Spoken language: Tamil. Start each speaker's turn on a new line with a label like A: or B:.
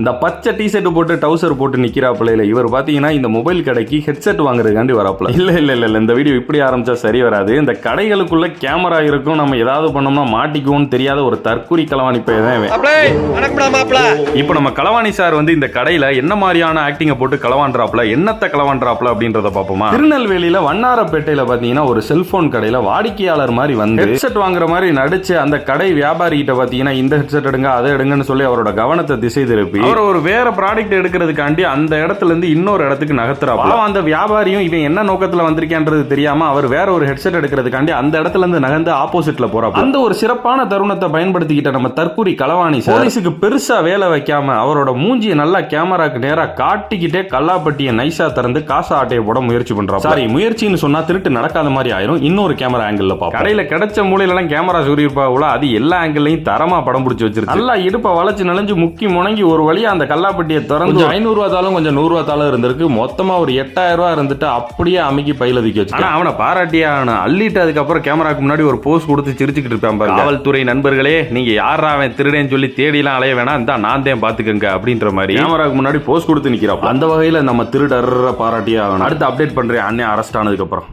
A: இந்த பச்சை டிஷர்ட் போட்டு டவுசர் போட்டு நிக்கிறாப்புல இவர் பாத்தீங்கன்னா இந்த மொபைல் கடைக்கு ஹெட்செட் வாங்குறதுக்காண்டி வராப்புல. இல்ல இந்த வீடியோ இப்படி ஆரம்பிச்சா சரி வராது. இந்த கடைகளுக்குள்ள கேமரா இருக்கும், நம்ம ஏதாவது பண்ணோம்னா மாட்டிக்குவோம் தெரியாத ஒரு தற்கூரி களவாணி பையன். இப்போ நம்ம களவாணி சார் வந்து இந்த கடையில என்ன மாதிரியான ஆக்டிங்க போட்டு களவான்றாப்புல, என்னத்த களவான்றாப்புல அப்படின்றத பாப்போமா. திருநெல்வேலியில வண்ணாரப்பேட்டையில பாத்தீங்கன்னா ஒரு செல்போன் கடையில வாடிக்கையாளர் மாதிரி வந்து ஹெட்செட் வாங்குற மாதிரி நடிச்சு அந்த கடை வியாபாரி கிட்ட பாத்தீங்கன்னா இந்த ஹெட்செட் எடுங்க அதை எடுங்கன்னு சொல்லி அவரோட கவனத்தை திசை திருப்பி அவர் ஒரு வேற ப்ராடக்ட் எடுக்கிறதுக்காண்டி அந்த இடத்துல இருந்து இன்னொரு இடத்துக்கு நகர்த்துறாப்புல. அந்த வியாபாரியும் இவன் என்ன நோக்கத்துல வந்திருக்கேன்றது தெரியாம அவர் வேற ஒரு ஹெட்செட் எடுக்கிறதுக்காண்டி அந்த இடத்துல இருந்து நகர்ந்து ஆப்போசிட்ல போறாப்புல. அந்த ஒரு சிறப்பான தருணத்தை பயன்படுத்திக்கிட்ட நம்ம தற்கூரி களவாணி போலீஸுக்கு பெருசா வேலை வைக்காம அவரோட மூஞ்சியை நல்லா கேமராக்கு நேரா காட்டிக்கிட்டே கல்லாப்பட்டியை நைசா திறந்து காசா ஆட்டையை போட முயற்சி பண்றான். சாரி, முயற்சின்னு சொன்னா திருட்டு நடக்காத மாதிரி ஆயிரும். இன்னொரு கேமரா ஆங்கிள் பாப்போம். கடையில கிடைச்ச மூலையில எல்லாம் கேமரா சொல்லியிருப்பாவுல, அது எல்லா ஆங்கிளையும் தரமா படம் பிடிச்சி வச்சிருக்கு. நல்லா இடுப்பை வளைச்சு நெளிஞ்சு முக்கி முணங்கி ஒரு வழியா அந்த கல்லாப்பட்டியை திறந்து 500 ரூபா தாளும் கொஞ்சம் 100 ரூபா தாளும் இருந்திருக்கு. மொத்தமா ஒரு 8000 ரூபா இருந்துட்டு அப்படியே அமைக்கி பையில தூக்கி வச்சு அவனை பாராட்டியா அள்ளிட்டு அதுக்கப்புறம் கேமராக்கு முன்னாடி ஒரு போஸ் கொடுத்து சிரிச்சுக்கிட்டு இருப்பான். காவல்துறை நண்பர்களே, நீங்க யாரா அவன் திருடேன்னு சொல்லி தேடிலாம் அலைய வேணாம், இந்த நான் தான் பாத்துக்கங்க அப்படின்ற மாதிரி கேமராக்கு முன்னாடி போஸ் கொடுத்து நிக்கிறான். அந்த வகையில நம்ம திருடர் பாராட்டியா அடுத்து அப்டேட் பண்றேன் அண்ணன் அரெஸ்ட் ஆனதுக்கு அப்புறம்.